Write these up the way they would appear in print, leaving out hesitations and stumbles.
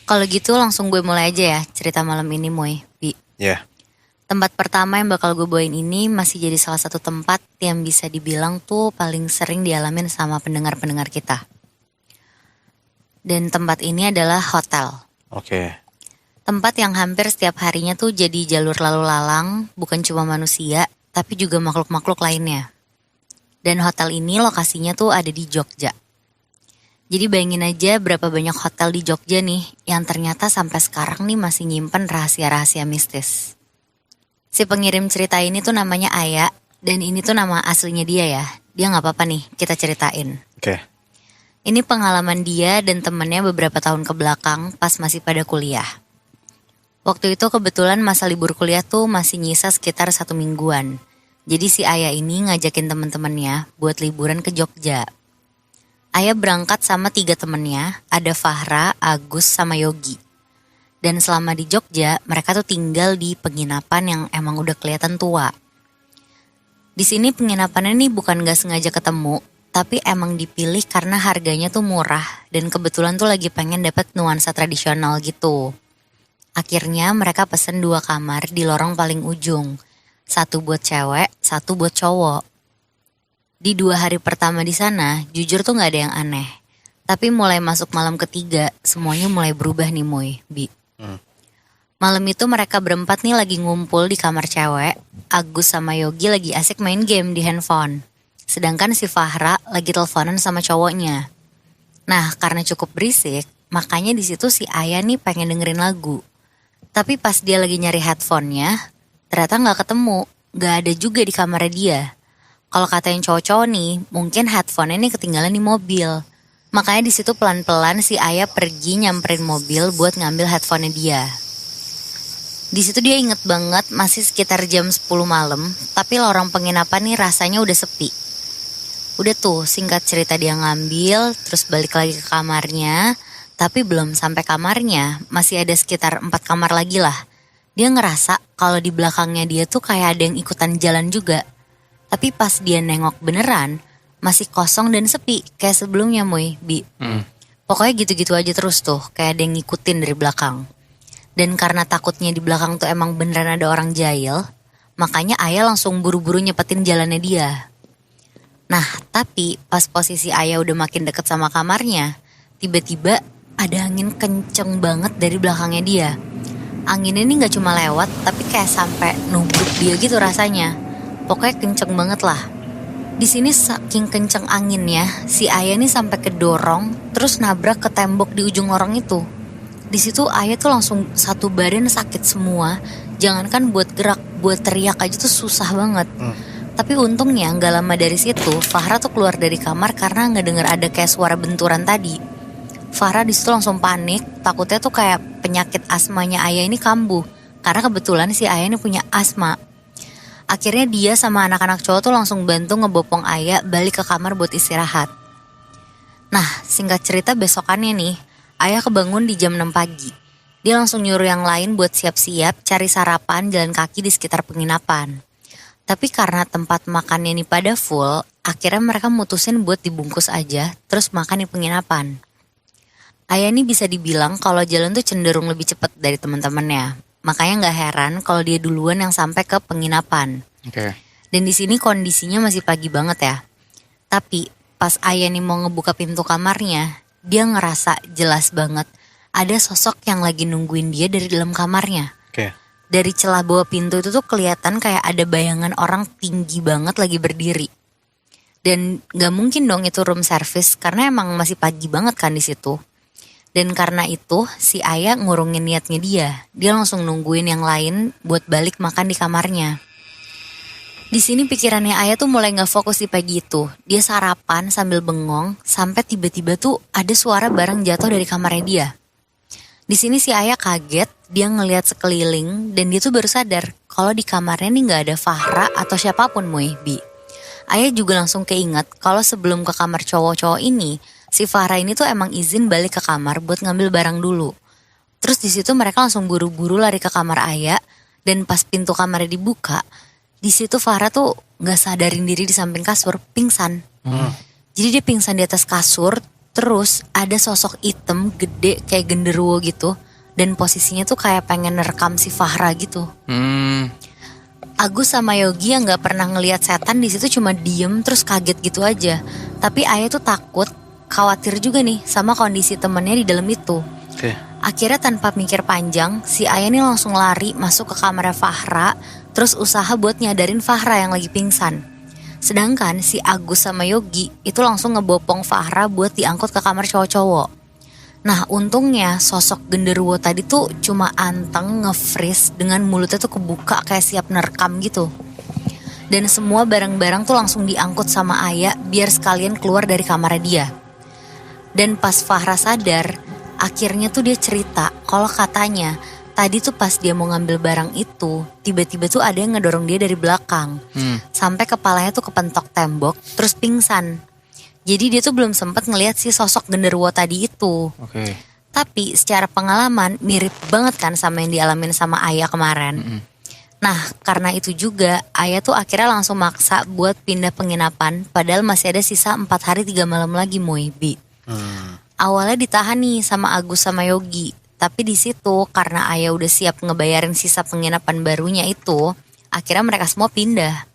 Kalau gitu langsung gue mulai aja ya cerita malam ini, Moy. Ya. Tempat pertama yang bakal gue bawain ini masih jadi salah satu tempat yang bisa dibilang tuh paling sering dialamin sama pendengar-pendengar kita. Dan tempat ini adalah hotel. Oke. Tempat yang hampir setiap harinya tuh jadi jalur lalu lalang, bukan cuma manusia, tapi juga makhluk-makhluk lainnya. Dan hotel ini lokasinya tuh ada di Jogja. Jadi bayangin aja berapa banyak hotel di Jogja nih yang ternyata sampai sekarang nih masih nyimpen rahasia-rahasia mistis. Si pengirim cerita ini tuh namanya Aya, dan ini tuh nama aslinya dia ya. Dia gak apa-apa nih kita ceritain. Oke. Ini pengalaman dia dan temennya beberapa tahun ke belakang pas masih pada kuliah. Waktu itu kebetulan masa libur kuliah tuh masih nyisa sekitar 1 mingguan. Jadi si Aya ini ngajakin temen-temennya buat liburan ke Jogja. Aya berangkat sama 3 temennya, ada Fahra, Agus, sama Yogi. Dan selama di Jogja, mereka tuh tinggal di penginapan yang emang udah kelihatan tua. Di sini penginapannya nih bukan gak sengaja ketemu, tapi emang dipilih karena harganya tuh murah dan kebetulan tuh lagi pengen dapet nuansa tradisional gitu. Akhirnya mereka pesen 2 kamar di lorong paling ujung. 1 buat cewek, 1 buat cowok. Di 2 hari pertama di sana, jujur tuh gak ada yang aneh. Tapi mulai masuk malam ketiga, semuanya mulai berubah nih Moy, Malam itu mereka berempat nih lagi ngumpul di kamar cewek. Agus sama Yogi lagi asik main game di handphone. Sedangkan si Fahra lagi teleponan sama cowoknya. Nah, karena cukup berisik, makanya di situ si Aya nih pengen dengerin lagu. Tapi pas dia lagi nyari headphone-nya, ternyata gak ketemu. Gak ada juga di kamarnya dia. Kalau kata yang cowok-cowok nih, mungkin headphone-nya nih ketinggalan di mobil. Makanya di situ pelan-pelan si Aya pergi nyamperin mobil buat ngambil headphone-nya dia. Di situ dia inget banget masih sekitar jam 10 malam, tapi lorong penginapan nih rasanya udah sepi. Udah tuh singkat cerita dia ngambil, terus balik lagi ke kamarnya, tapi belum sampai kamarnya, masih ada sekitar 4 kamar lagi lah. Dia ngerasa kalau di belakangnya dia tuh kayak ada yang ikutan jalan juga. Tapi pas dia nengok beneran, masih kosong dan sepi, kayak sebelumnya Moy, Pokoknya gitu-gitu aja terus tuh, kayak ada yang ngikutin dari belakang. Dan karena takutnya di belakang tuh emang beneran ada orang jahil, makanya Aya langsung buru-buru nyepetin jalannya dia. Nah, tapi pas posisi Aya udah makin deket sama kamarnya, tiba-tiba ada angin kenceng banget dari belakangnya dia. Anginnya ini gak cuma lewat, tapi kayak sampai nubruk dia gitu rasanya. Pokoknya kenceng banget lah. Di sini saking kenceng anginnya, si Aya nih sampai kedorong, terus nabrak ke tembok di ujung lorong itu. Di situ Aya tuh langsung satu badan sakit semua. Jangankan buat gerak, buat teriak aja tuh susah banget. Tapi untungnya nggak lama dari situ, Fahra tuh keluar dari kamar karena nggak dengar ada kayak suara benturan tadi. Fahra di situ langsung panik, takutnya tuh kayak penyakit asmanya Aya ini kambuh. Karena kebetulan si Aya ini punya asma. Akhirnya dia sama anak-anak cowok tuh langsung bantu ngebopong Aya balik ke kamar buat istirahat. Nah, singkat cerita besokannya nih, Aya kebangun di jam 6 pagi. Dia langsung nyuruh yang lain buat siap-siap cari sarapan jalan kaki di sekitar penginapan. Tapi karena tempat makannya nih pada full, akhirnya mereka mutusin buat dibungkus aja terus makan di penginapan. Aya nih bisa dibilang kalau jalan tuh cenderung lebih cepat dari teman-temannya. Makanya gak heran kalau dia duluan yang sampai ke penginapan. Oke. Dan di sini kondisinya masih pagi banget ya. Tapi pas Aya nih mau ngebuka pintu kamarnya, dia ngerasa jelas banget ada sosok yang lagi nungguin dia dari dalam kamarnya. Oke. Dari celah bawah pintu itu tuh kelihatan kayak ada bayangan orang tinggi banget lagi berdiri. Dan gak mungkin dong itu room service karena emang masih pagi banget kan di situ. Dan karena itu si Aya ngurungin niatnya dia. Dia langsung nungguin yang lain buat balik makan di kamarnya. Di sini pikirannya Aya tuh mulai gak fokus di pagi itu. Dia sarapan sambil bengong sampai tiba-tiba tuh ada suara barang jatuh dari kamarnya dia. Di sini si Aya kaget, dia ngelihat sekeliling dan dia tuh baru sadar kalau di kamarnya nih gak ada Fahra atau siapapun Moy. Aya juga langsung keinget kalau sebelum ke kamar cowok-cowok ini, si Fahra ini tuh emang izin balik ke kamar buat ngambil barang dulu. Terus di situ mereka langsung buru-buru lari ke kamar Aya dan pas pintu kamarnya dibuka, di situ Fahra tuh nggak sadarin diri di samping kasur, pingsan. Jadi dia pingsan di atas kasur, Terus ada sosok hitam gede kayak genderuwo gitu. Dan posisinya tuh kayak pengen nerekam si Fahra gitu. Agus sama Yogi yang gak pernah ngelihat setan di situ cuma diem terus kaget gitu aja. Tapi Ayah tuh takut, khawatir juga nih sama kondisi temennya di dalam itu. Akhirnya tanpa mikir panjang, si Ayah nih langsung lari masuk ke kamarnya Fahra, terus usaha buat nyadarin Fahra yang lagi pingsan. Sedangkan si Agus sama Yogi itu langsung ngebopong Fahra buat diangkut ke kamar cowok-cowok. Nah untungnya sosok genderuwo tadi tuh cuma anteng nge-freeze dengan mulutnya tuh kebuka kayak siap nerekam gitu. Dan semua barang-barang tuh langsung diangkut sama Ayah biar sekalian keluar dari kamarnya dia. Dan pas Fahra sadar, akhirnya tuh dia cerita kalau katanya tadi tuh pas dia mau ngambil barang itu, tiba-tiba tuh ada yang ngedorong dia dari belakang. Sampai kepalanya tuh kepentok tembok, terus pingsan. Jadi dia tuh belum sempat ngelihat si sosok genderuwo tadi itu. Tapi secara pengalaman mirip banget kan sama yang dialamin sama Ayah kemarin. Nah karena itu juga Ayah tuh akhirnya langsung maksa buat pindah penginapan. Padahal masih ada sisa 4 hari 3 malam lagi Bi. Awalnya ditahan nih sama Agus sama Yogi. Tapi di situ karena Ayah udah siap ngebayarin sisa penginapan barunya itu, akhirnya mereka semua pindah.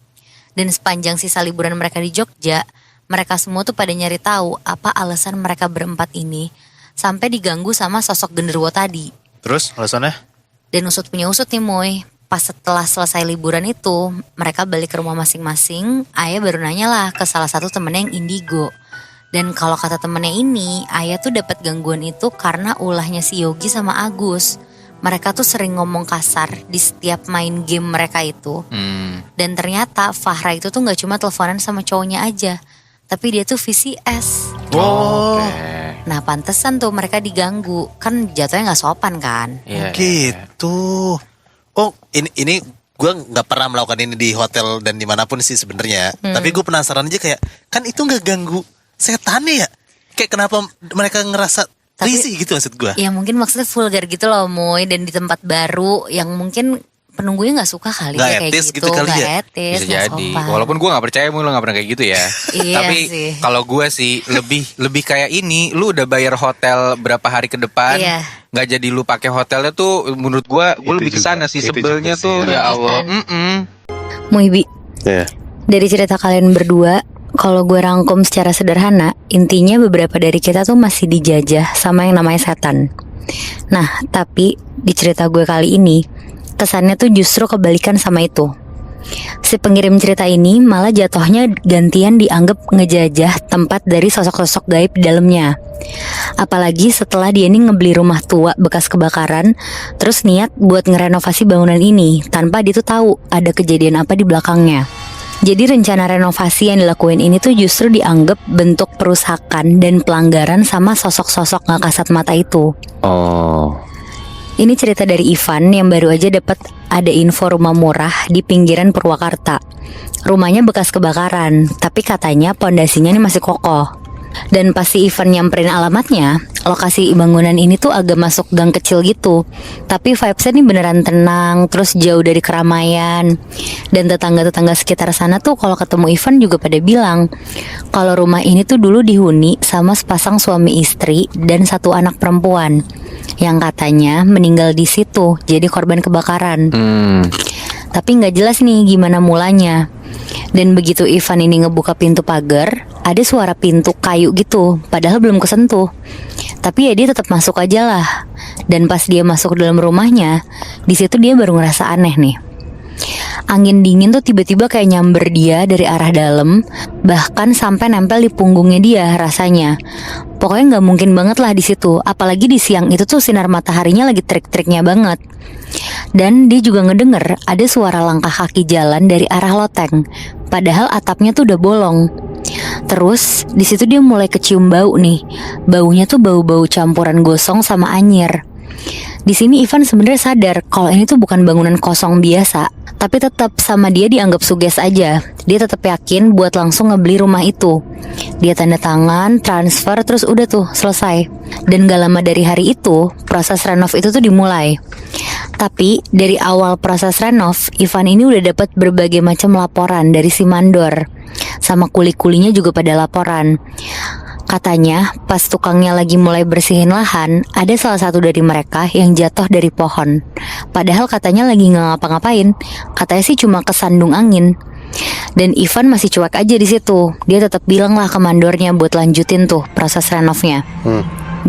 Dan sepanjang sisa liburan mereka di Jogja, mereka semua tuh pada nyari tahu apa alasan mereka berempat ini sampai diganggu sama sosok genderuwo tadi. Terus alasannya? Dan usut punya usut nih Moy. Pas setelah selesai liburan itu, mereka balik ke rumah masing-masing. Ayah baru nanya lah ke salah satu temennya yang indigo. Dan kalau kata temennya ini, Ayah tuh dapat gangguan itu karena ulahnya si Yogi sama Agus. Mereka tuh sering ngomong kasar di setiap main game mereka itu. Dan ternyata Fahra itu tuh gak cuma teleponan sama cowoknya aja, tapi dia tuh VCS. Nah pantesan tuh mereka diganggu. Kan jatuhnya gak sopan kan. Gitu. Oh ini gue gak pernah melakukan ini di hotel dan dimanapun sih sebenarnya. Tapi gue penasaran aja kayak, kan itu gak ganggu setan ya? Kayak kenapa mereka ngerasa risih gitu maksud gue? Ya mungkin maksudnya vulgar gitu loh Moy. Dan di tempat baru yang mungkin penunggunya gak suka kali gak ya kayak etis gitu. Kali gak ya? etis, bisa gak jadi. sopan. Walaupun gue gak percaya lo gak pernah kayak gitu ya. Iya Tapi sih. kalau gue sih lebih kayak ini. Lu udah bayar hotel berapa hari ke depan, gak jadi lu pakai hotelnya tuh. Menurut gue lebih kesana sih sebelnya tuh. Ya Allah. Muibi, Iya. dari cerita kalian berdua, kalau gue rangkum secara sederhana, intinya beberapa dari kita tuh masih dijajah sama yang namanya setan. Nah, tapi di cerita gue kali ini, kesannya tuh justru kebalikan sama itu. Si pengirim cerita ini malah jatuhnya gantian dianggap ngejajah tempat dari sosok-sosok gaib di dalamnya. Apalagi setelah dia ini ngebeli rumah tua bekas kebakaran, terus niat buat ngerenovasi bangunan ini tanpa dia tuh tahu ada kejadian apa di belakangnya. Jadi rencana renovasi yang dilakuin ini tuh justru dianggap bentuk perusakan dan pelanggaran sama sosok-sosok gak kasat mata itu. Ini cerita dari Ivan yang baru aja dapat ada info rumah murah di pinggiran Purwakarta. Rumahnya bekas kebakaran, tapi katanya pondasinya ini masih kokoh. Dan pas si Ivan nyamperin alamatnya, lokasi bangunan ini tuh agak masuk gang kecil gitu. Tapi vibesnya nih beneran tenang, terus jauh dari keramaian. Dan tetangga-tetangga sekitar sana tuh kalau ketemu Ivan juga pada bilang kalau rumah ini tuh dulu dihuni sama sepasang suami istri dan satu anak perempuan yang katanya meninggal di situ jadi korban kebakaran. Tapi nggak jelas nih gimana mulanya. Dan begitu Ivan ini ngebuka pintu pagar, ada suara pintu kayu gitu, padahal belum kesentuh. Tapi ya dia tetap masuk aja lah. Dan pas dia masuk ke dalam rumahnya, di situ dia baru ngerasa aneh nih. Angin dingin tuh tiba-tiba kayak nyamber dia dari arah dalam, bahkan sampai nempel di punggungnya dia rasanya. Pokoknya nggak mungkin banget lah di situ. Apalagi di siang itu tuh sinar mataharinya lagi trik-triknya banget. Dan dia juga ngedenger ada suara langkah kaki jalan dari arah loteng, padahal atapnya tuh udah bolong. Terus di situ dia mulai kecium bau nih. Baunya tuh bau-bau campuran gosong sama anyir. Di sini Ivan sebenarnya sadar kalau ini tuh bukan bangunan kosong biasa, tapi tetap sama dia dianggap suges aja. Dia tetap yakin buat langsung ngebeli rumah itu. Dia tanda tangan, transfer, terus udah tuh selesai. Dan gak lama dari hari itu, proses renov itu tuh dimulai. Tapi dari awal proses renov, Ivan ini udah dapat berbagai macam laporan dari si mandor. Sama kuli-kulinya juga pada laporan. Katanya pas tukangnya lagi mulai bersihin lahan, ada salah satu dari mereka yang jatuh dari pohon. Padahal katanya lagi nggak ngapa-ngapain, katanya sih cuma kesandung angin. Dan Ivan masih cuek aja di situ. Dia tetap bilang lah ke mandornya buat lanjutin tuh proses renovnya.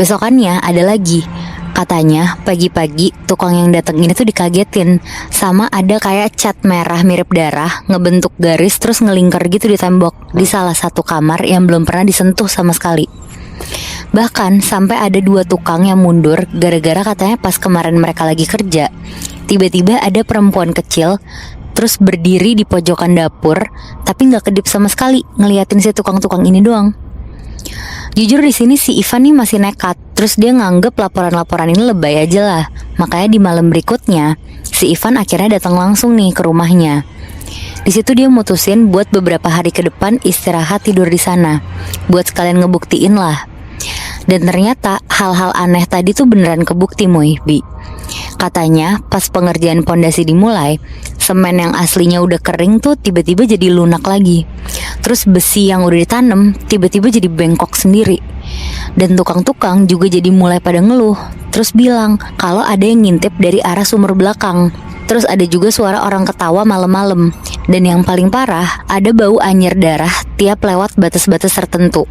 Besokannya ada lagi. Katanya pagi-pagi tukang yang datang ini tuh dikagetin sama ada kayak cat merah mirip darah ngebentuk garis terus ngelingkar gitu di tembok di salah satu kamar yang belum pernah disentuh sama sekali. Bahkan sampai ada 2 tukang yang mundur gara-gara katanya pas kemarin mereka lagi kerja, tiba-tiba ada perempuan kecil terus berdiri di pojokan dapur tapi nggak kedip sama sekali ngeliatin si tukang-tukang ini doang. Jujur di sini si Ivan nih masih nekat. Terus dia nganggep laporan-laporan ini lebay aja lah. Makanya di malam berikutnya si Ivan akhirnya datang langsung nih ke rumahnya. Di situ dia mutusin buat beberapa hari ke depan istirahat tidur di sana, buat sekalian ngebuktiin lah. Dan ternyata hal-hal aneh tadi tuh beneran kebukti Bi. Katanya pas pengerjaan pondasi dimulai, semen yang aslinya udah kering tuh tiba-tiba jadi lunak lagi. Terus besi yang udah ditanam tiba-tiba jadi bengkok sendiri. Dan tukang-tukang juga jadi mulai pada ngeluh. Terus bilang kalau ada yang ngintip dari arah sumur belakang. Terus ada juga suara orang ketawa malam-malam. Dan yang paling parah, ada bau anyir darah tiap lewat batas-batas tertentu.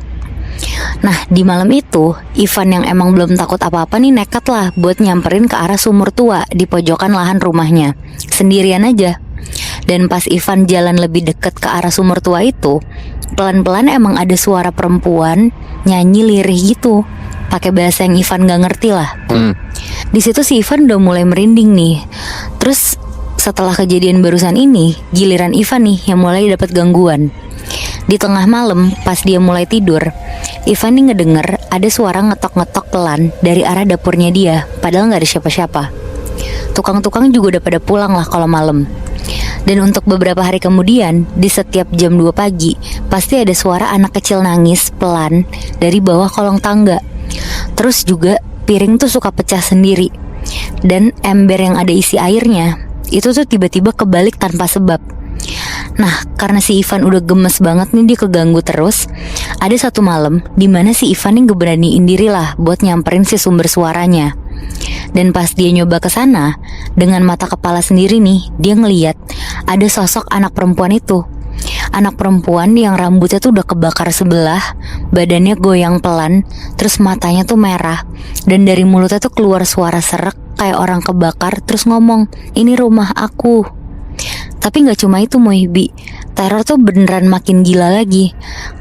Nah di malam itu Ivan yang emang belum takut apa-apa nih nekat lah buat nyamperin ke arah sumur tua di pojokan lahan rumahnya, sendirian aja. Dan pas Ivan jalan lebih deket ke arah sumur tua itu, pelan-pelan emang ada suara perempuan nyanyi lirih gitu, pakai bahasa yang Ivan gak ngerti lah. Di situ si Ivan udah mulai merinding nih. Terus setelah kejadian barusan ini, giliran Ivan nih yang mulai dapat gangguan. Di tengah malam pas dia mulai tidur, Ivan nih ngedenger ada suara ngetok-ngetok pelan dari arah dapurnya dia, padahal gak ada siapa-siapa. Tukang-tukang juga udah pada pulang lah kalau malam. Dan untuk beberapa hari kemudian, di setiap jam 2 pagi pasti ada suara anak kecil nangis pelan dari bawah kolong tangga. Terus juga piring tuh suka pecah sendiri. Dan ember yang ada isi airnya itu tuh tiba-tiba kebalik tanpa sebab. Nah karena si Ivan udah gemes banget nih, dia keganggu terus. Ada satu malam dimana si Ivan nih ngeberaniin diri lah buat nyamperin si sumber suaranya. Dan pas dia nyoba ke sana, dengan mata kepala sendiri nih, dia ngeliat ada sosok anak perempuan itu. Anak perempuan yang rambutnya tuh udah kebakar sebelah, badannya goyang pelan, terus matanya tuh merah. Dan dari mulutnya tuh keluar suara serak kayak orang kebakar, terus ngomong, "Ini rumah aku." Tapi gak cuma itu Bi, teror tuh beneran makin gila lagi.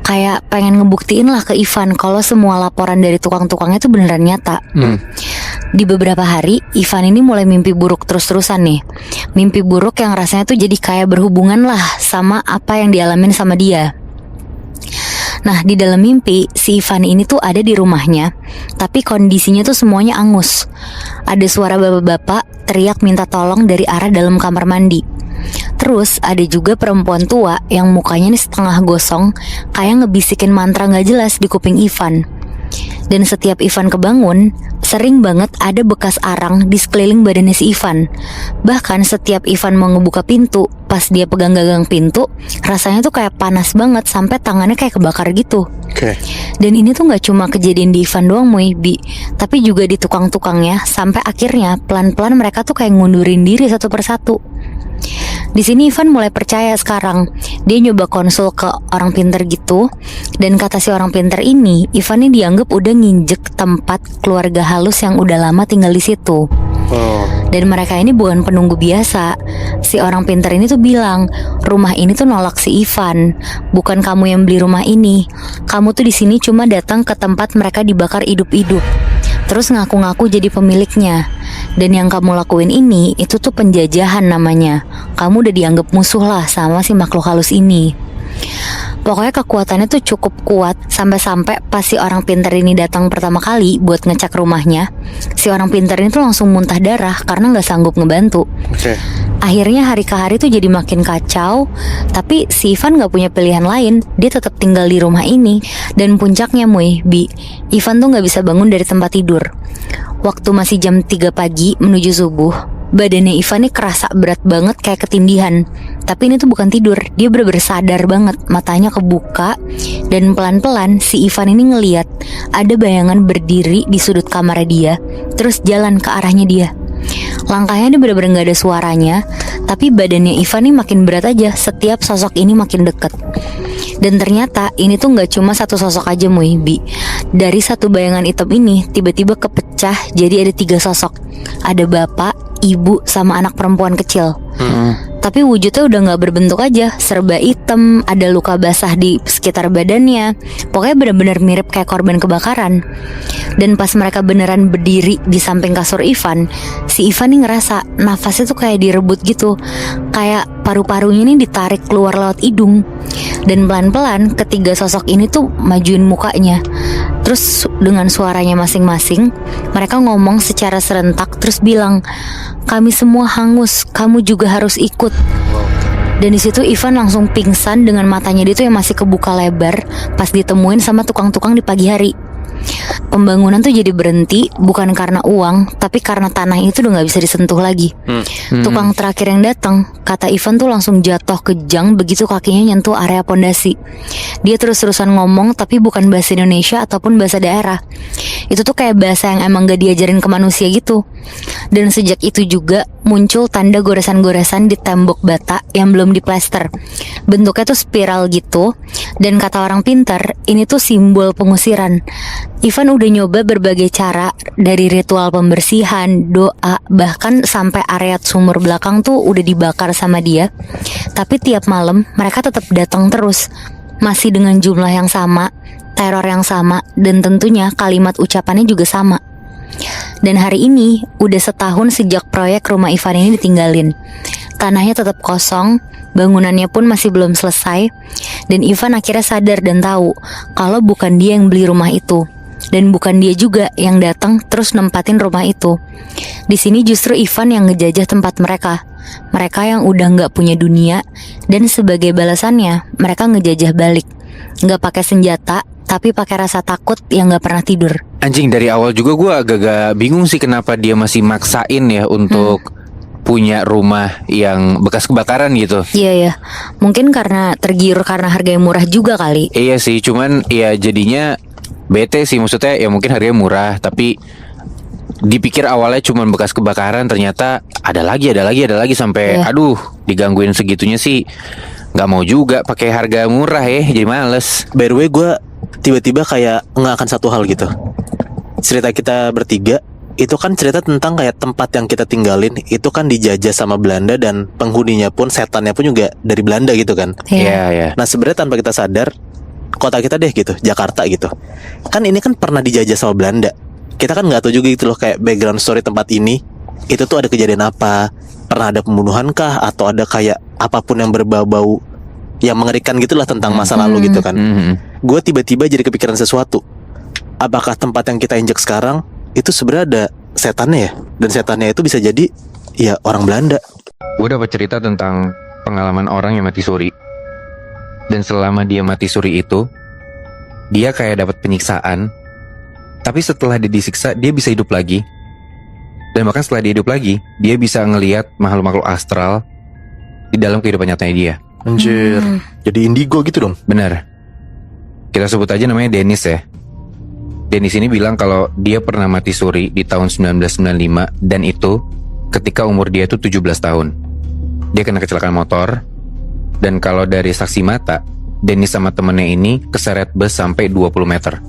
Kayak pengen ngebuktiin lah ke Ivan kalau semua laporan dari tukang-tukangnya tuh beneran nyata. Di beberapa hari, Ivan ini mulai mimpi buruk terus-terusan nih. Mimpi buruk yang rasanya tuh jadi kayak berhubungan lah sama apa yang dialamin sama dia. Nah di dalam mimpi, si Ivan ini tuh ada di rumahnya, tapi kondisinya tuh semuanya angus. Ada suara bapak-bapak teriak minta tolong dari arah dalam kamar mandi. Terus ada juga perempuan tua yang mukanya nih setengah gosong, kayak ngebisikin mantra gak jelas di kuping Ivan. Dan setiap Ivan kebangun, sering banget ada bekas arang di sekeliling badannya si Ivan. Bahkan setiap Ivan mau ngebuka pintu, pas dia pegang gagang pintu, rasanya tuh kayak panas banget sampai tangannya kayak kebakar gitu. Dan ini tuh gak cuma kejadian di Ivan doang Bi, tapi juga di tukang-tukangnya. Sampai akhirnya pelan-pelan mereka tuh kayak ngundurin diri satu persatu. Di sini Ivan mulai percaya sekarang. Dia nyoba konsul ke orang pinter gitu. Dan kata si orang pinter ini, Ivan ini dianggap udah nginjek tempat keluarga halus yang udah lama tinggal di situ. Dan mereka ini bukan penunggu biasa. Si orang pinter ini tuh bilang, rumah ini tuh nolak si Ivan. Bukan kamu yang beli rumah ini. Kamu tuh di sini cuma datang ke tempat mereka dibakar hidup-hidup, terus ngaku-ngaku jadi pemiliknya. Dan yang kamu lakuin ini, itu tuh penjajahan namanya. Kamu udah dianggap musuh lah sama si makhluk halus ini. Pokoknya kekuatannya tuh cukup kuat. Sampai-sampai pas si orang pintar ini datang pertama kali buat ngecek rumahnya, si orang pintar ini tuh langsung muntah darah karena gak sanggup ngebantu. Akhirnya hari ke hari tuh jadi makin kacau. Tapi si Ivan gak punya pilihan lain. Dia tetap tinggal di rumah ini. Dan puncaknya Bi, Ivan tuh gak bisa bangun dari tempat tidur. Waktu masih jam 3 pagi menuju subuh, badannya Ivan nih kerasa berat banget kayak ketindihan. Tapi ini tuh bukan tidur, dia bener-bener sadar banget, matanya kebuka. Dan pelan-pelan si Ivan ini ngeliat ada bayangan berdiri di sudut kamarnya dia, terus jalan ke arahnya dia. Langkahnya dia bener-bener gak ada suaranya, tapi badannya Ivan nih makin berat aja setiap sosok ini makin deket. Dan ternyata ini tuh gak cuma satu sosok aja Bi. Dari satu bayangan hitam ini tiba-tiba kepecah jadi ada 3 sosok. Ada bapak, ibu, sama anak perempuan kecil. Tapi wujudnya udah gak berbentuk aja, serba hitam, ada luka basah di sekitar badannya. Pokoknya benar-benar mirip kayak korban kebakaran. Dan pas mereka beneran berdiri di samping kasur Ivan, si Ivan nih ngerasa nafasnya tuh kayak direbut gitu, kayak paru-parunya nih ditarik keluar lewat hidung. Dan pelan-pelan ketiga sosok ini tuh majuin mukanya. Terus dengan suaranya masing-masing, mereka ngomong secara serentak terus bilang, "Kami semua hangus, kamu juga harus ikut." Dan di situ Ivan langsung pingsan dengan matanya dia tuh yang masih kebuka lebar pas ditemuin sama tukang-tukang di pagi hari. Pembangunan tuh jadi berhenti bukan karena uang, tapi karena tanah itu udah gak bisa disentuh lagi. Tukang terakhir yang datang, kata Ivan tuh langsung jatuh kejang begitu kakinya nyentuh area pondasi. Dia terus-terusan ngomong tapi bukan bahasa Indonesia ataupun bahasa daerah. Itu tuh kayak bahasa yang emang gak diajarin ke manusia gitu. Dan sejak itu juga muncul tanda goresan-goresan di tembok bata yang belum diplester. Bentuknya tuh spiral gitu. Dan kata orang pintar, ini tuh simbol pengusiran. Ivan udah nyoba berbagai cara, dari ritual pembersihan, doa, bahkan sampai area sumur belakang tuh udah dibakar sama dia. Tapi tiap malam mereka tetap datang terus, masih dengan jumlah yang sama, teror yang sama, dan tentunya kalimat ucapannya juga sama. Dan hari ini udah setahun sejak proyek rumah Ivan ini ditinggalin. Tanahnya tetap kosong, bangunannya pun masih belum selesai. Dan Ivan akhirnya sadar dan tahu kalau bukan dia yang beli rumah itu, dan bukan dia juga yang datang terus nempatin rumah itu. Di sini justru Ivan yang ngejajah tempat mereka. Mereka yang udah nggak punya dunia, dan sebagai balasannya mereka ngejajah balik. Nggak pakai senjata, tapi pakai rasa takut yang nggak pernah tidur. Anjing, dari awal juga gue agak-agak bingung sih kenapa dia masih maksain ya untuk punya rumah yang bekas kebakaran gitu. Iya ya, mungkin karena tergiur karena harganya murah juga kali. Iya sih, cuman ya jadinya bete sih, maksudnya ya mungkin harganya murah, tapi dipikir awalnya cuma bekas kebakaran, ternyata ada lagi sampai aduh digangguin segitunya sih. Nggak mau juga pakai harga murah ya, jadi males. By the way, gue tiba-tiba kayak nggak akan satu hal gitu. Cerita kita bertiga itu kan cerita tentang kayak tempat yang kita tinggalin itu kan dijajah sama Belanda, dan penghuninya pun, setannya pun juga dari Belanda gitu kan. Iya. Nah sebenarnya tanpa kita sadar, kota kita deh gitu, Jakarta gitu, kan ini kan pernah dijajah sama Belanda. Kita kan nggak tahu juga gitu loh kayak background story tempat ini. Itu tuh ada kejadian apa, pernah ada pembunuhan kah, atau ada kayak apapun yang berbau-bau yang mengerikan gitulah tentang masa lalu gitu kan. Gue tiba-tiba jadi kepikiran sesuatu. Apakah tempat yang kita injek sekarang itu sebenarnya ada setannya ya? Dan setannya itu bisa jadi ya orang Belanda. Gue dapat cerita tentang pengalaman orang yang mati suri. Dan selama dia mati suri itu, dia kayak dapat penyiksaan. Tapi setelah dia disiksa, dia bisa hidup lagi. Dan bahkan setelah dia hidup lagi, dia bisa ngelihat makhluk-makhluk astral di dalam kehidupan nyatanya dia. Anjir, jadi indigo gitu dong. Benar. Kita sebut aja namanya Dennis ya. Dennis ini bilang kalau dia pernah mati suri di tahun 1995, dan itu ketika umur dia tuh 17 tahun. Dia kena kecelakaan motor, dan kalau dari saksi mata, Dennis sama temennya ini keseret bus sampai 20 meter.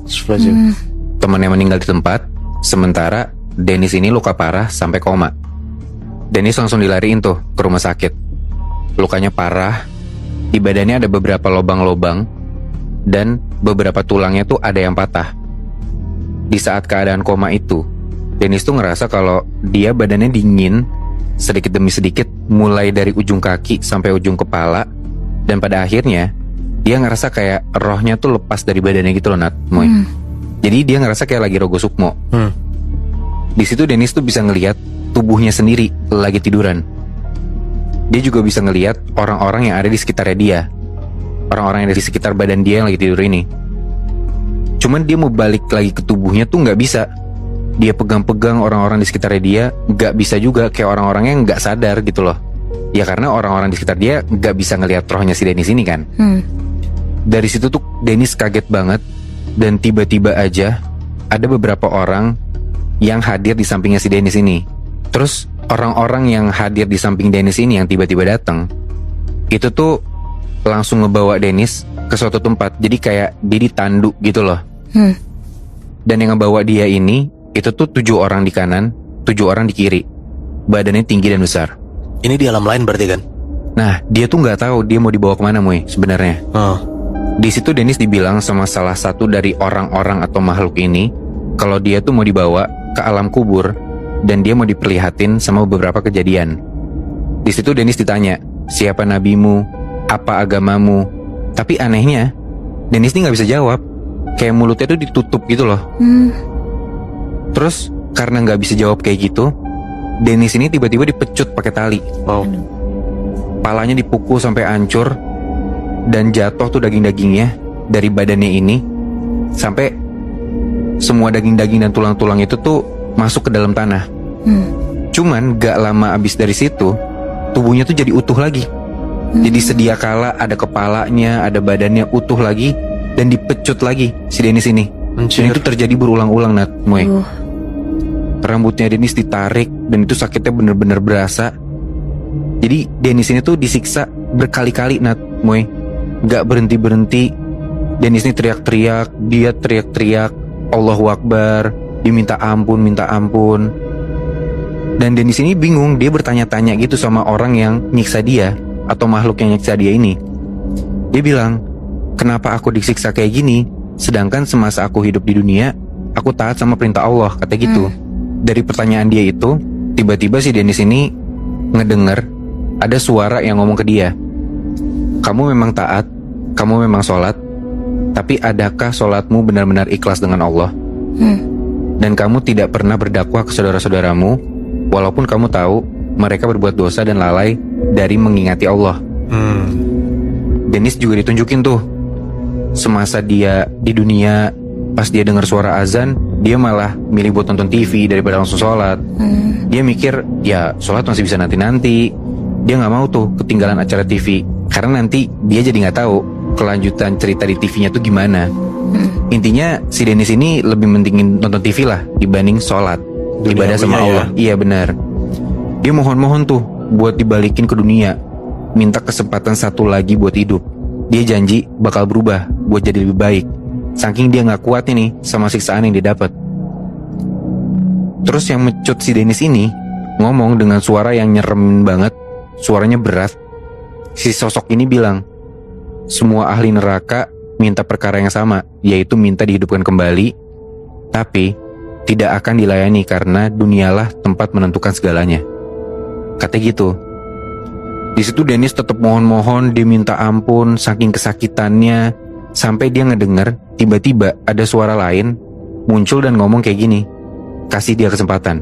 Temennya meninggal di tempat, sementara Dennis ini luka parah sampai koma. Dennis langsung dilariin tuh ke rumah sakit. Lukanya parah, di badannya ada beberapa lobang-lobang, dan beberapa tulangnya tuh ada yang patah. Di saat keadaan koma itu, Dennis tuh ngerasa kalau dia badannya dingin sedikit demi sedikit, mulai dari ujung kaki sampai ujung kepala. Dan pada akhirnya dia ngerasa kayak rohnya tuh lepas dari badannya gitu loh, Nat, Moy. Jadi dia ngerasa kayak lagi rogo sukmo. Di situ Dennis tuh bisa ngelihat tubuhnya sendiri lagi tiduran. Dia juga bisa ngelihat orang-orang yang ada di sekitarnya dia, orang-orang yang ada di sekitar badan dia yang lagi tidur ini. Cuman dia mau balik lagi ke tubuhnya tuh nggak bisa. dia pegang-pegang orang-orang di sekitarnya dia, gak bisa juga kayak orang-orang yang gak sadar gitu loh. Ya karena orang-orang di sekitar dia gak bisa ngelihat rohnya si Dennis ini kan. Dari situ tuh Dennis kaget banget. Dan tiba-tiba aja ada beberapa orang yang hadir di sampingnya si Dennis ini. Terus orang-orang yang hadir di samping Dennis ini yang tiba-tiba datang, itu tuh langsung ngebawa Dennis ke suatu tempat. Jadi kayak dia ditandu gitu loh. Dan yang ngebawa dia ini, itu tuh 7 orang di kanan, 7 orang di kiri. Badannya tinggi dan besar. Ini di alam lain berarti kan? Nah, dia tuh nggak tahu dia mau dibawa kemana, Moy, sebenarnya. Di situ Dennis dibilang sama salah satu dari orang-orang atau makhluk ini kalau dia tuh mau dibawa ke alam kubur dan dia mau diperlihatin sama beberapa kejadian. Di situ Dennis ditanya, siapa nabimu, apa agamamu. Tapi anehnya, Dennis ini nggak bisa jawab. Kayak mulutnya tuh ditutup gitu loh. Terus karena nggak bisa jawab kayak gitu, Dennis ini tiba-tiba dipecut pakai tali. Palanya dipukul sampai hancur dan jatuh tuh daging-dagingnya dari badannya ini sampai semua daging-daging dan tulang-tulang itu tuh masuk ke dalam tanah. Cuman gak lama abis dari situ tubuhnya tuh jadi utuh lagi. Jadi sedia kala ada kepalanya, ada badannya utuh lagi dan dipecut lagi si Dennis ini. Dan itu terjadi berulang-ulang, Nat, Moy. Rambutnya Dennis ditarik dan itu sakitnya bener-bener berasa. Jadi Dennis ini tuh disiksa berkali-kali, Nat, Moy. Gak berhenti-berhenti. Dennis ini teriak-teriak, dia teriak-teriak Allahu Akbar, dia minta ampun, minta ampun. Dan Dennis ini bingung, dia bertanya-tanya gitu sama orang yang nyiksa dia atau makhluk yang nyiksa dia ini. Dia bilang, kenapa aku disiksa kayak gini, sedangkan semasa aku hidup di dunia aku taat sama perintah Allah, kata gitu. Dari pertanyaan dia itu, tiba-tiba si Dennis ini ngedenger ada suara yang ngomong ke dia, kamu memang taat, kamu memang sholat, tapi adakah sholatmu benar-benar ikhlas dengan Allah? Dan kamu tidak pernah berdakwah ke saudara-saudaramu, walaupun kamu tahu mereka berbuat dosa dan lalai dari mengingati Allah. Dennis juga ditunjukin tuh, semasa dia di dunia, pas dia dengar suara azan, dia malah milih buat nonton TV daripada langsung sholat. Dia mikir, ya sholat masih bisa nanti-nanti. Dia gak mau tuh ketinggalan acara TV, karena nanti dia jadi gak tahu kelanjutan cerita di TV-nya tuh gimana. Intinya si Dennis ini lebih mentingin nonton TV lah dibanding sholat, ibadah sama Allah. Iya benar. Dia mohon-mohon tuh buat dibalikin ke dunia, minta kesempatan satu lagi buat hidup. Dia janji bakal berubah buat jadi lebih baik, saking dia gak kuat ini sama siksaan yang dia dapat. Terus yang mecut si Dennis ini ngomong dengan suara yang nyeremin banget, suaranya berat. Si sosok ini bilang, semua ahli neraka minta perkara yang sama, yaitu minta dihidupkan kembali, tapi tidak akan dilayani karena dunialah tempat menentukan segalanya, kata gitu. Di situ Dennis tetap mohon-mohon, dia minta ampun saking kesakitannya, sampai dia ngedenger tiba-tiba ada suara lain muncul dan ngomong kayak gini, kasih dia kesempatan.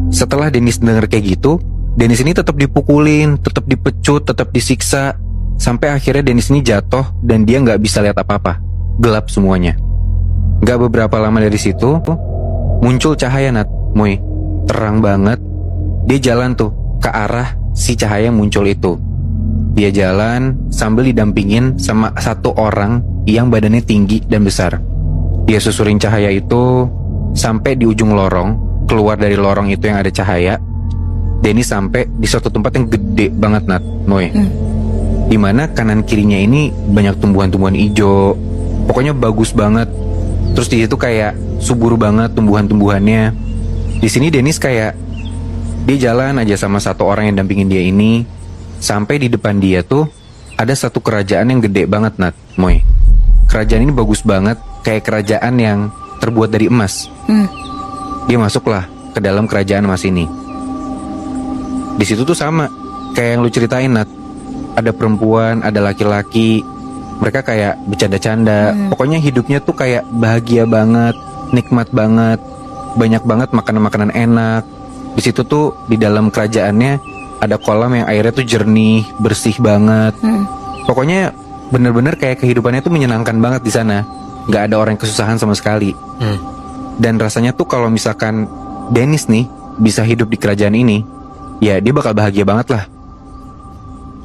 Setelah Dennis denger kayak gitu, Dennis ini tetap dipukulin, tetap dipecut, tetap disiksa, sampai akhirnya Dennis ini jatuh dan dia nggak bisa lihat apa-apa, gelap semuanya. Gak beberapa lama dari situ muncul cahaya, Nat, Moy, terang banget. Dia jalan tuh ke arah si cahaya muncul itu. Dia jalan sambil didampingin sama satu orang yang badannya tinggi dan besar. Dia susurin cahaya itu sampai di ujung lorong. Keluar dari lorong itu yang ada cahaya, Dennis sampai di suatu tempat yang gede banget, Nat, Moy. Dimana kanan kirinya ini banyak tumbuhan-tumbuhan hijau. Pokoknya bagus banget. Terus di situ kayak subur banget tumbuhan-tumbuhannya. Di sini Dennis kayak dia jalan aja sama satu orang yang dampingin dia ini, sampai di depan dia tuh ada satu kerajaan yang gede banget, Nat, Moy. Kerajaan ini bagus banget, kayak kerajaan yang terbuat dari emas. Dia masuklah ke dalam kerajaan emas ini. Di situ tuh sama kayak yang lu ceritain, Nat. Ada perempuan, ada laki-laki. Mereka kayak bercanda-canda. Pokoknya hidupnya tuh kayak bahagia banget, nikmat banget, banyak banget makanan-makanan enak. Di situ tuh di dalam kerajaannya ada kolam yang airnya tuh jernih, bersih banget. Pokoknya bener-bener kayak kehidupannya tuh menyenangkan banget di sana. Gak ada orang yang kesusahan sama sekali. Dan rasanya tuh kalau misalkan Dennis nih bisa hidup di kerajaan ini, ya dia bakal bahagia banget lah.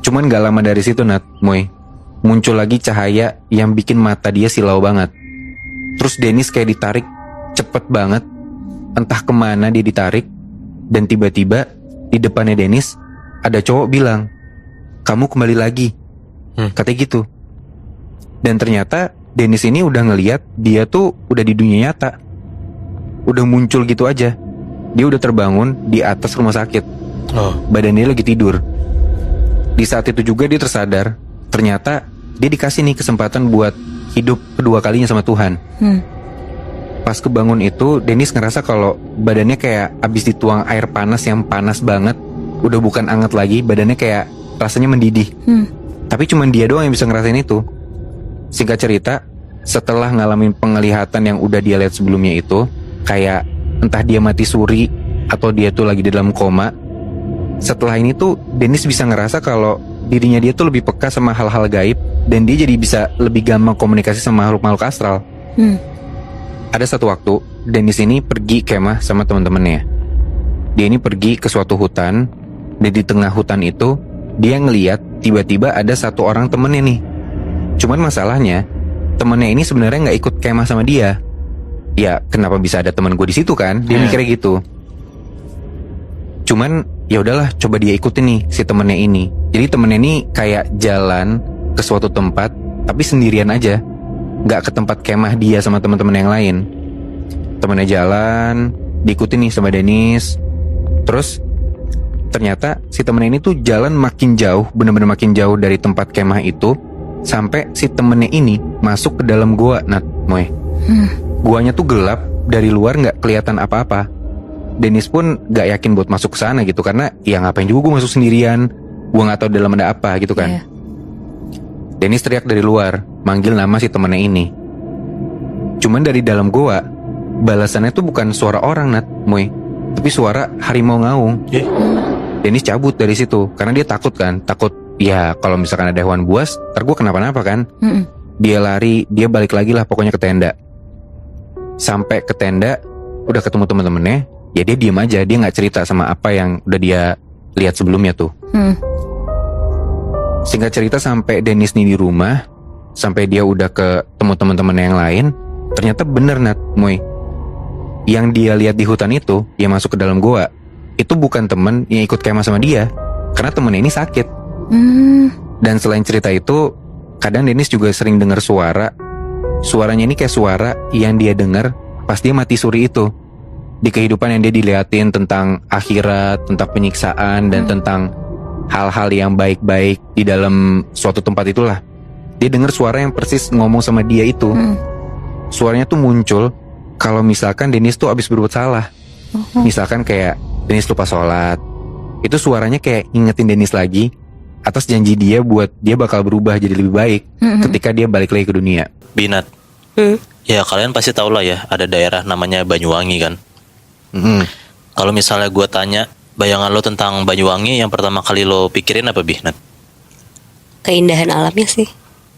Cuman gak lama dari situ Nat, Moy, muncul lagi cahaya yang bikin mata dia silau banget. Terus Dennis kayak ditarik cepet banget, entah kemana dia ditarik. Dan tiba-tiba di depannya Dennis ada cowok bilang, "Kamu kembali lagi," katanya gitu. Dan ternyata Dennis ini udah ngeliat dia tuh udah di dunia nyata, udah muncul gitu aja. Dia udah terbangun di atas rumah sakit. Badannya lagi tidur. Di saat itu juga dia tersadar, ternyata dia dikasih nih kesempatan buat hidup kedua kalinya sama Tuhan. Pas kebangun itu, Dennis ngerasa kalau badannya kayak abis dituang air panas yang panas banget. Udah bukan anget lagi, badannya kayak rasanya mendidih. Tapi cuman dia doang yang bisa ngerasain itu. Singkat cerita, setelah ngalamin penglihatan yang udah dia lihat sebelumnya itu, kayak entah dia mati suri atau dia tuh lagi di dalam koma. Setelah ini tuh Dennis bisa ngerasa kalau dirinya dia tuh lebih peka sama hal-hal gaib, dan dia jadi bisa lebih gampang komunikasi sama makhluk-makhluk astral. Ada satu waktu Dennis ini pergi kemah sama teman-temannya. Dia ini pergi ke suatu hutan, dan di tengah hutan itu dia ngeliat tiba-tiba ada satu orang temennya nih. Cuman masalahnya temennya ini sebenarnya nggak ikut kemah sama dia. Ya kenapa bisa ada teman gue di situ kan? Dia mikirnya gitu. Cuman ya udahlah, coba dia ikutin nih si temennya ini. Jadi temennya ini kayak jalan ke suatu tempat tapi sendirian aja, nggak ke tempat kemah dia sama teman-teman yang lain. Temennya jalan, diikutin nih sama Dennis. Terus ternyata si temennya ini tuh jalan makin jauh, bener-bener makin jauh dari tempat kemah itu, sampai si temennya ini masuk ke dalam gua, Nat, Moy. Guanya tuh gelap, dari luar nggak kelihatan apa-apa. Dennis pun nggak yakin buat masuk ke sana gitu, karena ya ngapain juga gue masuk sendirian, gue nggak tahu dalam ada apa gitu kan. Dennis teriak dari luar, manggil nama si temennya ini. Cuman dari dalam gua, balasannya tuh bukan suara orang, Nat, Moy, tapi suara harimau ngaung. Dennis cabut dari situ karena dia takut kan, takut ya kalau misalkan ada hewan buas, ntar gue kenapa-napa kan. Dia lari, dia balik lagi lah pokoknya ke tenda. Sampai ke tenda, udah ketemu temen-temennya, ya dia diem aja, dia nggak cerita sama apa yang udah dia lihat sebelumnya tuh. Singkat cerita sampai Dennis nih di rumah, sampai dia udah ketemu teman-teman yang lain, ternyata bener Nat, Moy, yang dia lihat di hutan itu, yang masuk ke dalam goa, itu bukan temen yang ikut kemah sama dia, karena temennya ini sakit. Dan selain cerita itu, kadang Dennis juga sering dengar suaranya ini kayak suara yang dia dengar pas dia mati suri itu. Di kehidupan yang dia diliatin tentang akhirat, tentang penyiksaan, dan tentang hal-hal yang baik-baik di dalam suatu tempat itulah. Dia dengar suara yang persis ngomong sama dia itu. Suaranya tuh muncul kalau misalkan Dennis tuh abis berbuat salah. Misalkan kayak Dennis lupa sholat, itu suaranya kayak ngingetin Dennis lagi atas janji dia buat dia bakal berubah jadi lebih baik ketika dia balik lagi ke dunia. Binat, ya kalian pasti tahu lah ya, ada daerah namanya Banyuwangi kan. Kalau misalnya gue tanya bayangan lo tentang Banyuwangi, yang pertama kali lo pikirin apa, Binat? Keindahan alamnya sih.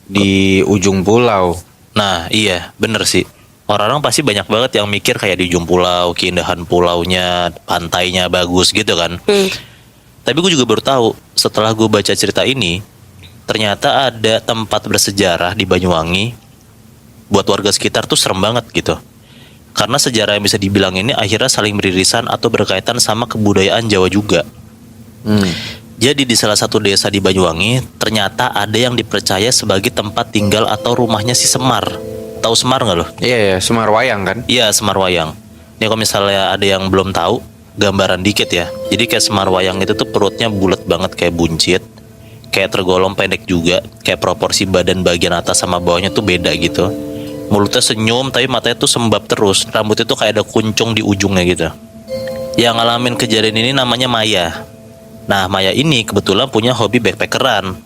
Di ujung pulau. Nah iya bener sih, orang-orang pasti banyak banget yang mikir kayak di ujung pulau, keindahan pulaunya, pantainya bagus gitu kan. Tapi gue juga baru tahu setelah gue baca cerita ini, ternyata ada tempat bersejarah di Banyuwangi. Buat warga sekitar tuh serem banget gitu, karena sejarah yang bisa dibilang ini akhirnya saling beririsan atau berkaitan sama kebudayaan Jawa juga. Jadi di salah satu desa di Banyuwangi, ternyata ada yang dipercaya sebagai tempat tinggal atau rumahnya si Semar. Tahu Semar nggak lo? Iya, Semar Wayang kan? Iya, Semar Wayang. Ini kalau misalnya ada yang belum tahu, gambaran dikit ya. Jadi kayak Semar Wayang itu tuh perutnya bulat banget kayak buncit, kayak tergolong pendek juga, kayak proporsi badan bagian atas sama bawahnya tuh beda gitu. Mulutnya senyum tapi matanya tuh sembab terus, rambutnya tuh kayak ada kuncung di ujungnya gitu. Yang ngalamin kejadian ini namanya Maya. Nah Maya ini kebetulan punya hobi backpackeran.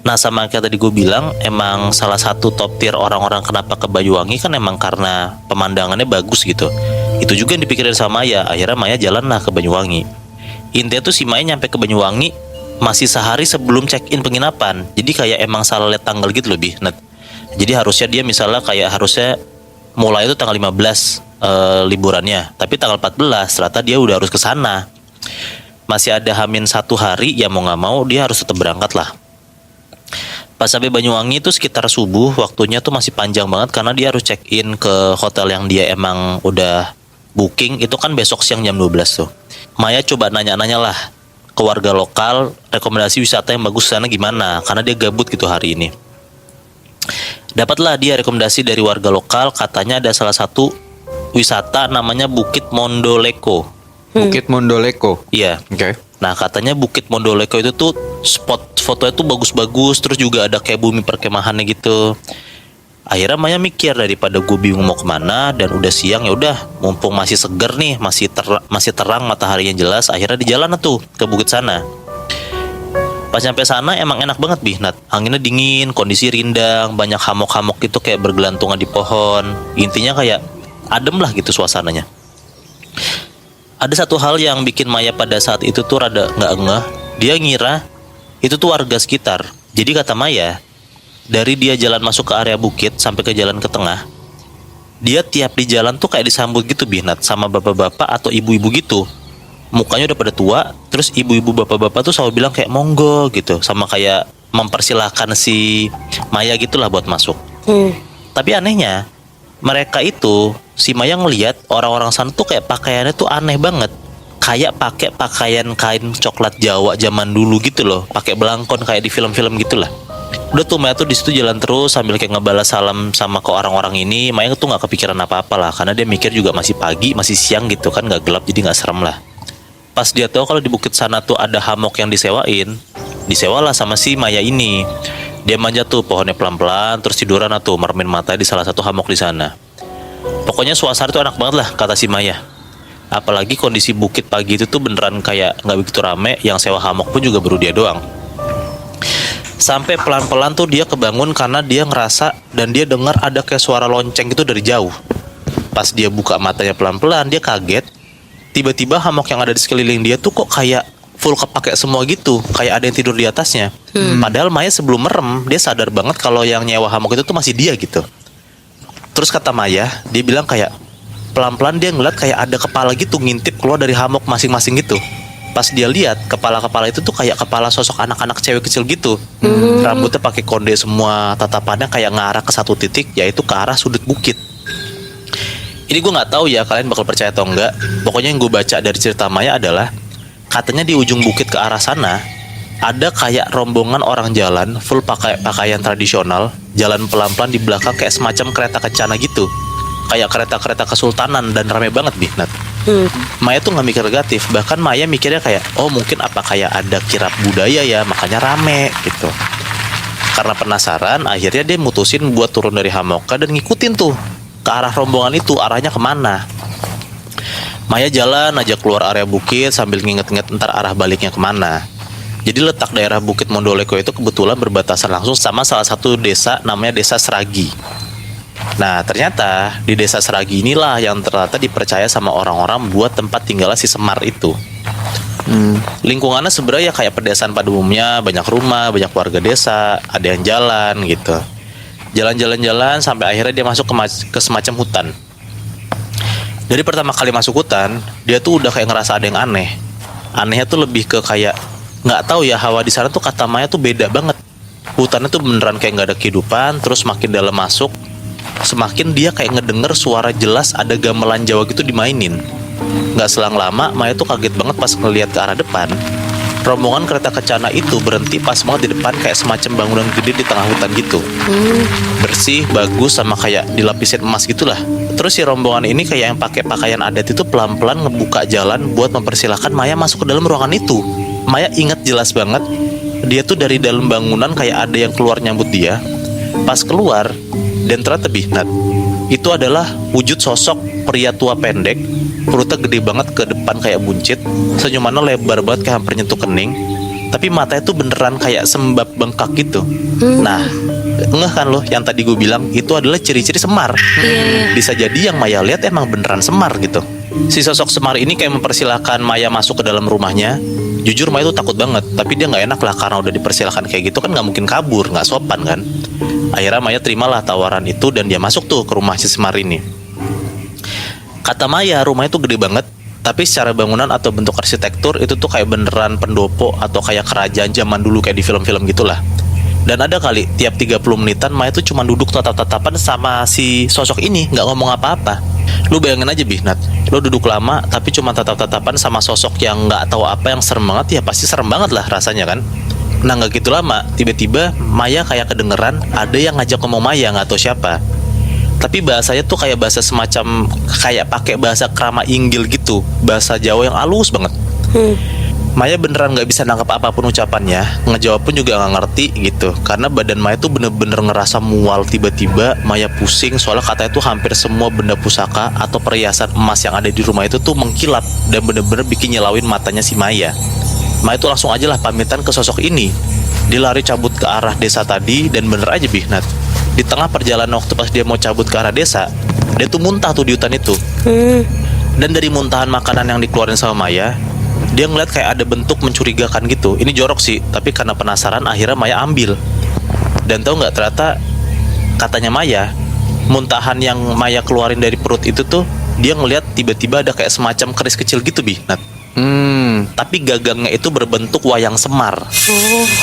Nah sama kayak tadi gue bilang, emang salah satu top tier orang-orang kenapa ke Banyuwangi kan emang karena pemandangannya bagus gitu. Itu juga yang dipikirin sama Maya. Akhirnya Maya jalan lah ke Banyuwangi. Intinya tuh si Maya nyampe ke Banyuwangi masih sehari sebelum check-in penginapan. Jadi kayak emang salah lihat tanggal gitu lebih. Nah, jadi harusnya dia misalnya kayak harusnya mulai itu tanggal 15 liburannya, tapi tanggal 14 ternyata dia udah harus ke sana. Masih ada hamin 1 hari, ya mau nggak mau dia harus tetap berangkat lah. Pas sampai Banyuwangi itu sekitar subuh, waktunya tuh masih panjang banget karena dia harus check in ke hotel yang dia emang udah booking. Itu kan besok siang jam 12 tuh. Maya coba nanya-nanya lah ke warga lokal, rekomendasi wisata yang bagus sana gimana, karena dia gabut gitu hari ini. Dapatlah dia rekomendasi dari warga lokal, katanya ada salah satu wisata namanya Bukit Mondoleko. Bukit Mondoleko. Iya. Oke. Nah, katanya Bukit Mondoleko itu tuh spot fotonya tuh bagus-bagus, terus juga ada kayak bumi perkemahannya gitu. Akhirnya Maya mikir, daripada gue bingung mau kemana dan udah siang, ya udah mumpung masih seger nih, masih terang mataharinya jelas, akhirnya di jalan tuh ke bukit sana. Pas nyampe sana emang enak banget Nat. Anginnya dingin, kondisi rindang, banyak hamok-hamok gitu kayak bergelantungan di pohon. Intinya kayak adem lah gitu suasananya. Ada satu hal yang bikin Maya pada saat itu tuh rada nggak ngeh. Dia ngira itu tuh warga sekitar. Jadi kata Maya, dari dia jalan masuk ke area bukit sampai ke jalan ke tengah, dia tiap di jalan tuh kayak disambut gitu Nat, sama bapak-bapak atau ibu-ibu gitu. Mukanya udah pada tua, terus ibu-ibu bapak-bapak tuh selalu bilang kayak monggo gitu, sama kayak mempersilahkan si Maya gitulah buat masuk. Tapi anehnya, mereka itu, si Maya ngelihat orang-orang sana tuh kayak pakaiannya tuh aneh banget. Kayak pakai pakaian kain coklat Jawa zaman dulu gitu loh, pakai belangkon kayak di film-film gitulah. Udah tuh Maya tuh di situ jalan terus sambil kayak ngebalas salam sama ke orang-orang ini. Maya tuh nggak kepikiran apa-apa lah, karena dia mikir juga masih pagi, masih siang gitu kan, nggak gelap jadi nggak serem lah. Pas dia tahu kalau di bukit sana tuh ada hammock yang disewalah sama si Maya ini. Dia manjat tuh pohonnya pelan-pelan, terus tiduran tuh mermin mata di salah satu hammock di sana. Pokoknya suasana tuh enak banget lah kata si Maya. Apalagi kondisi bukit pagi itu tuh beneran kayak nggak begitu rame, yang sewa hammock pun juga baru dia doang. Sampai pelan-pelan tuh dia kebangun karena dia ngerasa dan dia dengar ada kayak suara lonceng gitu dari jauh. Pas dia buka matanya pelan-pelan, dia kaget. Tiba-tiba hammock yang ada di sekeliling dia tuh kok kayak full kepake semua gitu, kayak ada yang tidur di atasnya. Padahal Maya sebelum merem, dia sadar banget kalau yang nyewa hammock itu tuh masih dia gitu. Terus kata Maya, dia bilang kayak pelan-pelan dia ngeliat kayak ada kepala gitu ngintip keluar dari hammock masing-masing gitu. Pas dia lihat, kepala-kepala itu tuh kayak kepala sosok anak-anak cewek kecil gitu. Rambutnya pakai konde semua, tatapannya kayak ngarah ke satu titik, yaitu ke arah sudut bukit. Ini gue nggak tahu ya kalian bakal percaya atau enggak. Pokoknya yang gue baca dari cerita Maya adalah, katanya di ujung bukit ke arah sana ada kayak rombongan orang jalan full pakai pakaian tradisional, jalan pelan-pelan di belakang kayak semacam kereta kencana gitu, kayak kereta-kereta kesultanan, dan rame banget Nat. Maya tuh nggak mikir negatif, bahkan Maya mikirnya kayak, oh mungkin apa kayak ada kirap budaya ya, makanya rame gitu. Karena penasaran, akhirnya dia mutusin buat turun dari hammocknya dan ngikutin tuh ke arah rombongan itu, arahnya kemana. Maya jalan aja keluar area bukit sambil nginget-nginget ntar arah baliknya kemana. Jadi letak daerah Bukit Mondoleko itu kebetulan berbatasan langsung sama salah satu desa namanya Desa Seragi. Nah ternyata di Desa Seragi inilah yang ternyata dipercaya sama orang-orang buat tempat tinggal si Semar itu. Lingkungannya sebenarnya kayak pedesaan pada umumnya, banyak rumah, banyak warga desa, ada yang jalan gitu. Jalan-jalan sampai akhirnya dia masuk ke semacam hutan. Dari pertama kali masuk hutan, dia tuh udah kayak ngerasa ada yang aneh. Anehnya tuh lebih ke kayak nggak tahu ya, hawa di sana tuh kata Maya tuh beda banget. Hutannya tuh beneran kayak nggak ada kehidupan. Terus makin dalam masuk, semakin dia kayak ngedenger suara jelas ada gamelan Jawa gitu dimainin. Nggak selang lama, Maya tuh kaget banget pas ngeliat ke arah depan. Rombongan kereta kencana itu berhenti pas banget di depan kayak semacam bangunan gede di tengah hutan gitu. Bersih, bagus, sama kayak dilapisin emas gitulah. Terus si rombongan ini kayak yang pakai pakaian adat itu pelan-pelan ngebuka jalan buat mempersilahkan Maya masuk ke dalam ruangan itu. Maya ingat jelas banget, dia tuh dari dalam bangunan kayak ada yang keluar nyambut dia. Pas keluar, dan ternyata Nat, itu adalah wujud sosok pria tua pendek, perutnya gede banget ke depan kayak buncit, senyumannya lebar banget kayak hampir nyentuh kening, tapi matanya tuh beneran kayak sembab bengkak gitu. Nah, ngeh kan lo yang tadi gue bilang itu adalah ciri-ciri Semar. Bisa jadi yang Maya lihat emang beneran Semar gitu. Si sosok Semar ini kayak mempersilahkan Maya masuk ke dalam rumahnya. Jujur Maya tuh takut banget, tapi dia nggak enak lah karena udah dipersilahkan kayak gitu kan, nggak mungkin kabur, nggak sopan kan. Akhirnya Maya terimalah tawaran itu dan dia masuk tuh ke rumah si Semar ini. Kata Maya, rumahnya tuh gede banget, tapi secara bangunan atau bentuk arsitektur itu tuh kayak beneran pendopo atau kayak kerajaan zaman dulu kayak di film-film gitulah. Dan ada kali tiap 30 menitan Maya tuh cuma duduk tatap-tatapan sama si sosok ini, nggak ngomong apa-apa. Lu bayangin aja Nat, lu duduk lama tapi cuma tatap-tatapan sama sosok yang nggak tahu apa, yang serem banget, ya pasti serem banget lah rasanya kan. Nah nggak gitu lama, tiba-tiba Maya kayak kedengeran ada yang ngajak ngomong Maya, nggak tahu siapa. Tapi bahasanya tuh kayak bahasa semacam kayak pakai bahasa krama Inggil gitu, bahasa Jawa yang halus banget. Maya beneran nggak bisa nangkap apapun ucapannya, ngejawab pun juga nggak ngerti gitu, karena badan Maya tuh bener-bener ngerasa mual. Tiba-tiba Maya pusing, soalnya katanya tuh hampir semua benda pusaka atau perhiasan emas yang ada di rumah itu tuh mengkilap dan bener-bener bikin nyelawin matanya si Maya. Maya tuh langsung aja lah pamitan ke sosok ini. Dia lari cabut ke arah desa tadi, dan bener aja Nat, di tengah perjalanan waktu pas dia mau cabut ke arah desa, dia tuh muntah tuh di hutan itu. Dan dari muntahan makanan yang dikeluarin sama Maya, dia ngeliat kayak ada bentuk mencurigakan gitu. Ini jorok sih, tapi karena penasaran akhirnya Maya ambil. Dan tahu nggak, ternyata katanya Maya, muntahan yang Maya keluarin dari perut itu tuh, dia ngeliat tiba-tiba ada kayak semacam keris kecil gitu Nat. Tapi gagangnya itu berbentuk wayang semar.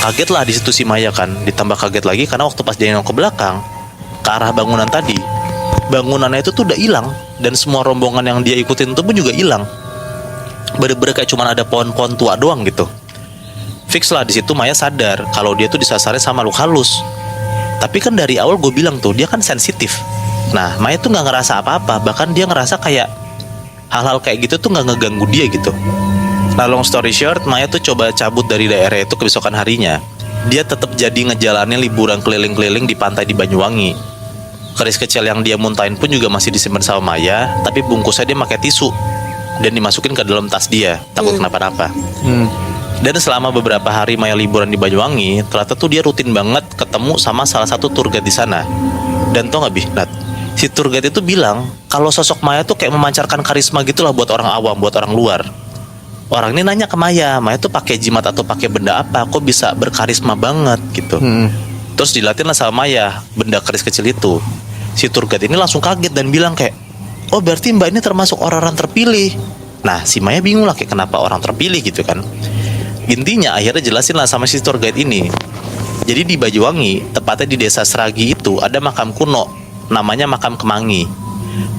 Kaget lah di situ si Maya kan. Ditambah kaget lagi karena waktu pas dia nengok ke belakang, ke arah bangunan tadi, bangunannya itu tuh udah hilang, dan semua rombongan yang dia ikutin itu pun juga hilang. Bener-bener kayak cuma ada pohon-pohon tua doang gitu. Fix lah di situ Maya sadar kalau dia tuh disasarin sama makhluk halus. Tapi kan dari awal gue bilang tuh dia kan sensitif. Nah Maya tuh nggak ngerasa apa-apa, bahkan dia ngerasa kayak hal-hal kayak gitu tuh nggak ngeganggu dia gitu. Nah long story short, Maya tuh coba cabut dari daerah itu keesokan harinya. Dia tetap jadi ngejalanin liburan keliling-keliling di pantai di Banyuwangi. Keris kecil yang dia muntahin pun juga masih disimpan sama Maya, tapi bungkusnya dia pakai tisu dan dimasukin ke dalam tas dia, takut kenapa-napa. Dan selama beberapa hari Maya liburan di Banyuwangi, ternyata tuh dia rutin banget ketemu sama salah satu tour guide di sana. Dan tau gak Nat, si tour guide itu bilang kalau sosok Maya tuh kayak memancarkan karisma gitulah buat orang awam, buat orang luar. Orang ini nanya ke Maya tuh pakai jimat atau pakai benda apa, kok bisa berkarisma banget gitu. Terus dilatih lah sama Maya benda keris kecil itu. Si tour guide ini langsung kaget dan bilang kayak, oh berarti mbak ini termasuk orang-orang terpilih. Nah si Maya bingung lah kayak kenapa orang terpilih gitu kan. Intinya akhirnya jelasin lah sama si tour guide ini. Jadi di Banyuwangi, tepatnya di desa Seragi itu, ada makam kuno, namanya makam Kemangi.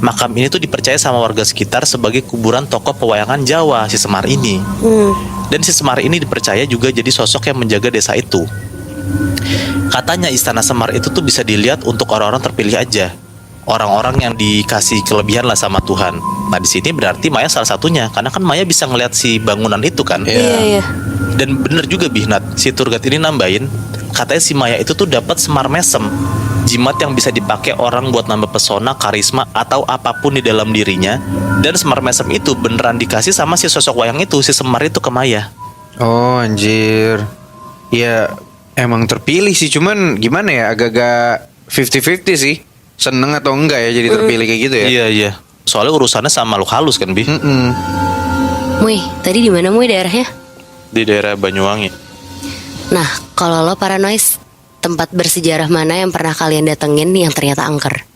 Makam ini tuh dipercaya sama warga sekitar sebagai kuburan tokoh pewayangan Jawa, si Semar ini. Dan si Semar ini dipercaya juga jadi sosok yang menjaga desa itu. Katanya istana Semar itu tuh bisa dilihat untuk orang-orang terpilih aja, orang-orang yang dikasih kelebihan lah sama Tuhan. Nah di sini berarti Maya salah satunya, karena kan Maya bisa ngeliat si bangunan itu kan. Iya. Dan bener juga Nat, si tour guide ini nambahin, katanya si Maya itu tuh dapat semar mesem, jimat yang bisa dipakai orang buat nambah pesona, karisma, atau apapun di dalam dirinya. Dan semar mesem itu beneran dikasih sama si sosok wayang itu, si Semar itu ke Maya. Oh anjir. Ya emang terpilih sih, cuman gimana ya, agak-agak 50-50 sih. Seneng atau enggak ya jadi terpilih kayak gitu ya. Iya. Soalnya urusannya sama makhluk halus kan Muih, tadi di mana Muih daerahnya? Di daerah Banyuwangi. Nah, kalau lo paranoid, tempat bersejarah mana yang pernah kalian datengin yang ternyata angker?